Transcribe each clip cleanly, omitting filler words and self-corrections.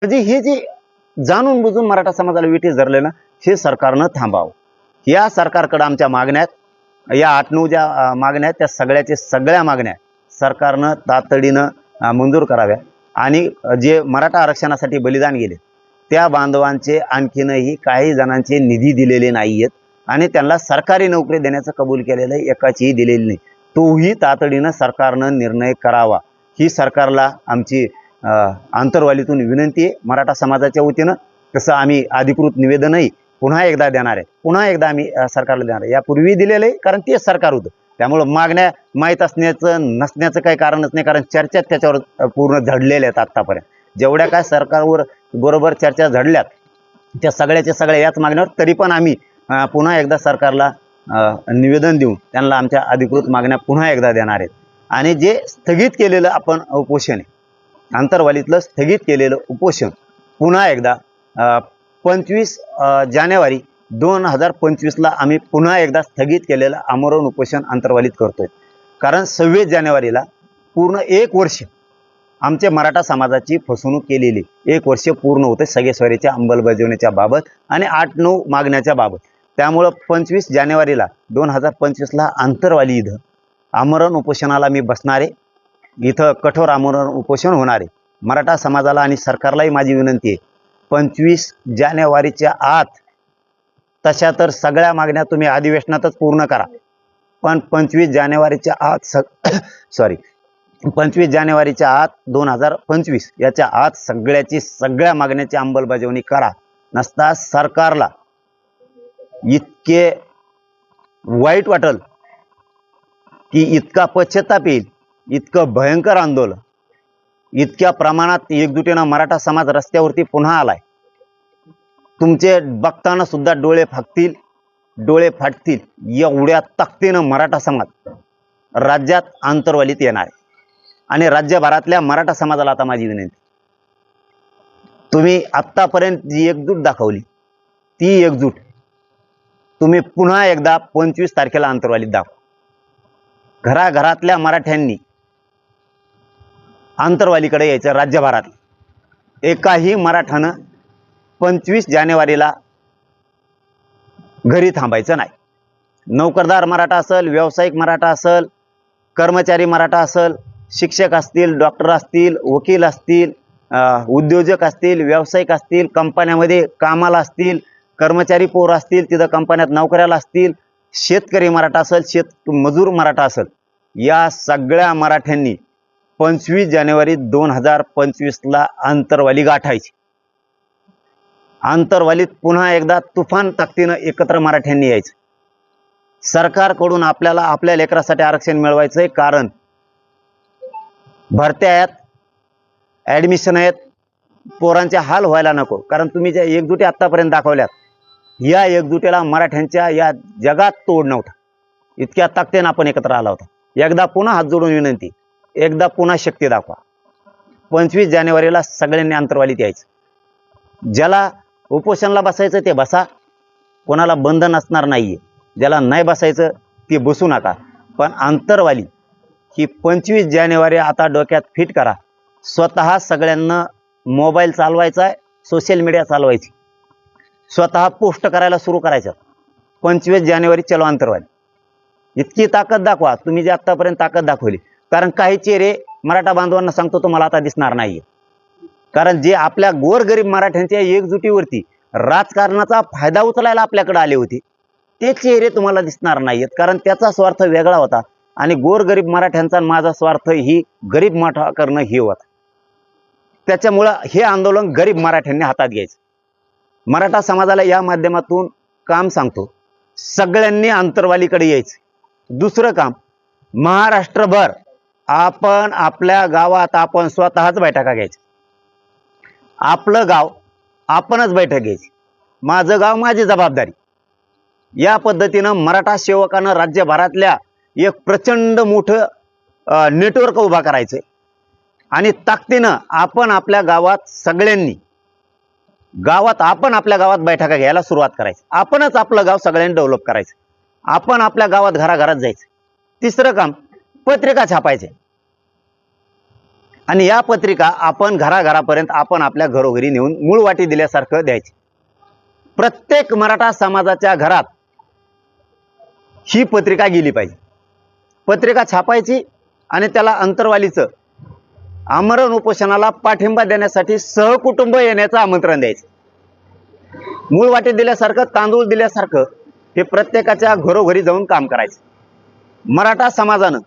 म्हणजे हे जे जाणून बुजून मराठा समाजाला विटीस धरले ना, हे सरकारनं थांबावं. या सरकारकडे आमच्या मागण्या आहेत. या 8-9 ज्या मागण्या आहेत, त्या सगळ्या मागण्या सरकारनं तातडीनं मंजूर कराव्या. आणि जे मराठा आरक्षणासाठी बलिदान गेले त्या बांधवांचे आणखीनही काही जणांचे निधी दिलेले नाही आहेत आणि त्यांना सरकारी नोकरी देण्याचं कबूल केलेलं एकाचीही दिलेली नाही. तोही तातडीनं सरकारनं निर्णय करावा, ही सरकारला आमची आंतरवालीतून विनंती आहे. मराठा समाजाच्या वतीनं तसं आम्ही अधिकृत निवेदनही पुन्हा एकदा देणार आहे. पुन्हा एकदा आम्ही सरकारला देणार आहे. यापूर्वी दिलेलं आहे, कारण तेच सरकार होतं. त्यामुळं मागण्या माहीत असण्याचं नसण्याचं काही कारणच नाही, कारण चर्चा त्याच्यावर पूर्ण झडलेल्या आहेत. आत्तापर्यंत जेवढ्या काय सरकारवर बरोबर चर्चा झडल्यात त्या सगळ्या याच मागण्यावर, तरी पण आम्ही पुन्हा एकदा सरकारला निवेदन देऊन त्यांना आमच्या अधिकृत मागण्या पुन्हा एकदा देणार आहेत. आणि जे स्थगित केलेलं आपण उपोषण आहे, आंतरवालीतलं स्थगित केलेलं उपोषण पुन्हा एकदा 25 जानेवारी 2025ला आम्ही पुन्हा एकदा स्थगित केलेलं आमरण उपोषण आंतरवालीत करतोय. कारण 26 जानेवारीला पूर्ण 1 वर्ष आमच्या मराठा समाजाची फसवणूक केलेली 1 वर्ष पूर्ण होते सगळेश्वरीच्या अंमलबजावणीच्या बाबत आणि 8-9 मागण्याच्या बाबत. त्यामुळं 25 जानेवारीला 2025ला आंतरवाली इथं आमरण उपोषणाला मी बसणार आहे. इथं कठोर आमरण उपोषण होणार आहे. मराठा समाजाला आणि सरकारलाही माझी विनंती आहे, 25 जानेवारीच्या आत, तशा तर सगळ्या मागण्या तुम्ही अधिवेशनातच पूर्ण करा, पण 25 जानेवारीच्या आत 25 जानेवारीच्या आत 2025 याच्या आत सगळ्या मागण्याची अंमलबजावणी करा. नसता सरकारला इतके वाईट वाटल की इतका पश्चाताप येईल, इतकं भयंकर आंदोलन, इतक्या प्रमाणात एकजुटीनं मराठा समाज रस्त्यावरती पुन्हा आलाय. तुमचे बघताना सुद्धा डोळे फाटतील एवढ्या ताकदीनं मराठा समाज राज्यात आंतरवालीत येणार आहे. आणि राज्यभरातल्या मराठा समाजाला आता माझी विनंती, तुम्ही आत्तापर्यंत जी एकजूट दाखवली ती एकजूट तुम्ही पुन्हा एकदा 25 तारखेला आंतरवालीत दाखवा. घराघरातल्या मराठ्यांनी आंतरवालीकडे यायचं. राज्यभरात एकाही मराठानं 25 जानेवारीला घरी थांबायचं नाही. नोकरदार मराठा असेल, व्यावसायिक मराठा असेल, कर्मचारी मराठा असेल, शिक्षक असतील, डॉक्टर असतील, वकील असतील, उद्योजक असतील, व्यावसायिक असतील, कंपन्यामध्ये कामाला असतील, कर्मचारी पोर असतील, तिथं कंपन्यात नोकऱ्याला असतील, शेतकरी मराठा असेल, मजूर मराठा असेल, या सगळ्या मराठ्यांनी 25 जानेवारी 2025ला आंतरवाली गाठायची. आंतरवालीत पुन्हा एकदा तुफान ताकदीनं एकत्र मराठ्यांनी यायचं. सरकारकडून आपल्याला आपल्या लेकरासाठी आरक्षण मिळवायचंय, कारण भरत्या आहेत, ॲडमिशन आहेत, पोरांचे हाल व्हायला नको. कारण तुम्ही ज्या एकजुटी आत्तापर्यंत दाखवल्यात, या एकजुटीला मराठ्यांच्या या जगात तोड नव्हता. इतक्या ताकदीनं आपण एकत्र आला होता. एकदा पुन्हा हात जोडून विनंती, एकदा पुन्हा शक्ती दाखवा. 25 जानेवारीला सगळ्यांनी आंतरवालीत यायचं. ज्याला उपोषणाला बसायचं ते बसा, कोणाला बंधन असणार नाहीये. ज्याला नाही बसायचं ते बसू नका. पण आंतरवाली ही 25 जानेवारी आता डोक्यात फिट करा. स्वतः सगळ्यांना मोबाईल चालवायचा आहे, सोशल मीडिया चालवायची, स्वतः पोस्ट करायला सुरू करायचं. 25 जानेवारी चलो आंतरवाली. इतकी ताकद दाखवा तुम्ही जे आत्तापर्यंत ताकद दाखवली. कारण काही चेहरे मराठा बांधवांना सांगतो तुम्हाला आता दिसणार नाहीये. कारण जे आपल्या गोरगरीब मराठ्यांच्या एकजुटीवरती राजकारणाचा फायदा उचलायला आपल्याकडे आले होते, ते चेहरे तुम्हाला दिसणार नाहीयेत. कारण त्याचा स्वार्थ वेगळा होता आणि गोरगरीब मराठ्यांचा माझा स्वार्थ ही गरीब मोठा करणं हे होता. त्याच्यामुळं हे आंदोलन गरीब मराठ्यांनी हातात घ्यायचं. मराठा समाजाला या माध्यमातून काम सांगतो, सगळ्यांनी आंतरवालीकडे यायचं. दुसरं काम, महाराष्ट्रभर आपण आपल्या गावात आपण स्वतःच बैठका घ्यायची. आपलं गाव आपणच बैठक घ्यायची. माझं गाव माझी जबाबदारी. या पद्धतीनं मराठा सेवकानं राज्यभरातल्या एक प्रचंड मोठं नेटवर्क उभा करायचं आणि ताकदीनं आपण आपल्या गावात सगळ्यांनी आपल्या गावात बैठका घ्यायला सुरुवात करायची. आपणच आपलं गाव सगळ्यांनी डेव्हलप करायचं. आपण आपल्या गावात घराघरात जायचं. तिसरं काम, पत्रिका छापायचे. आणि या पत्रिका आपण घराघरापर्यंत आपण आपल्या घरोघरी नेऊन मूळ वाटी दिल्यासारखं द्यायची. प्रत्येक मराठा समाजाच्या घरात ही पत्रिका गेली पाहिजे. पत्रिका छापायची आणि त्याला अंतरवालीचं आमरण उपोषणाला पाठिंबा देण्यासाठी सहकुटुंब येण्याचं आमंत्रण द्यायचं. मूळ वाटी दिल्यासारखं, तांदूळ दिल्यासारखं हे प्रत्येकाच्या घरोघरी जाऊन काम करायचं. मराठा समाजानं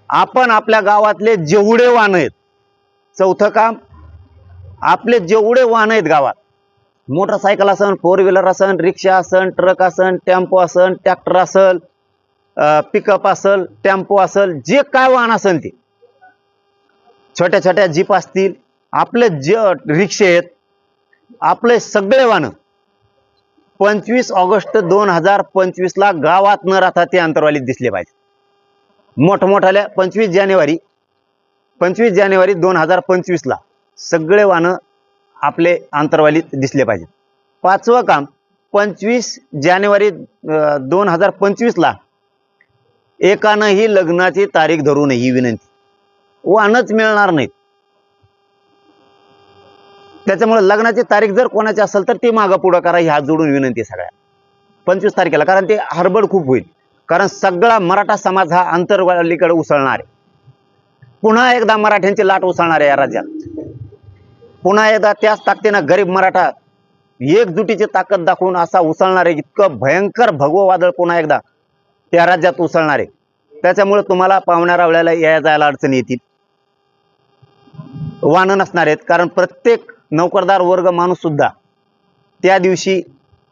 आपण आपल्या गावातले जेवढे वाहन आहेत, चौथं काम, आपले जेवढे वाहन आहेत गावात, मोटरसायकल असन, फोर व्हीलर असन, रिक्षा असन, ट्रक असन, टेम्पो असन, ट्रॅक्टर असल, पिकअप असल, टेम्पो असल, जे काय वाहन असेल ते, छोट्या छोट्या जीप असतील, आपले जे रिक्षे आहेत, आपले सगळे वाहन 25 ऑगस्ट 2025 ला गावात न राहता ते अंतरवालीत दिसले पाहिजे. मोठमोठ्याल्या 25 जानेवारी 2025 ला सगळे वाहन आपले अंतरवालीत दिसले पाहिजे. पाचवं काम, 25 जानेवारी 2025 ला एकानंही लग्नाची तारीख धरू नये ही विनंती. वाहनच मिळणार नाहीत. त्याच्यामुळे लग्नाची तारीख जर कोणाची असेल तर ती मागं पुढं करा, ही हात जोडून विनंती सगळ्या 25 तारखेला. कारण ते हडबड खूप होईल. कारण सगळा मराठा समाज हा अंतरवालीकडे उसळणार आहे. पुन्हा एकदा मराठ्यांची लाट उसळणार आहे या राज्यात. पुन्हा एकदा त्याच ताकदीनं गरीब मराठा एकजुटीची ताकद दाखवून असा उसळणार आहे. इतकं भयंकर भगवं वादळ पुन्हा एकदा त्या राज्यात उसळणार आहे. त्याच्यामुळे तुम्हाला पाहुण्या रावळ्याला यायला जायला अडचणी येतील, वाहनं नसणार आहेत. कारण प्रत्येक नोकरदार वर्ग माणूस सुद्धा त्या दिवशी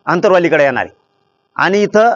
अंतरवालीकडे येणार आहे. आणि इथं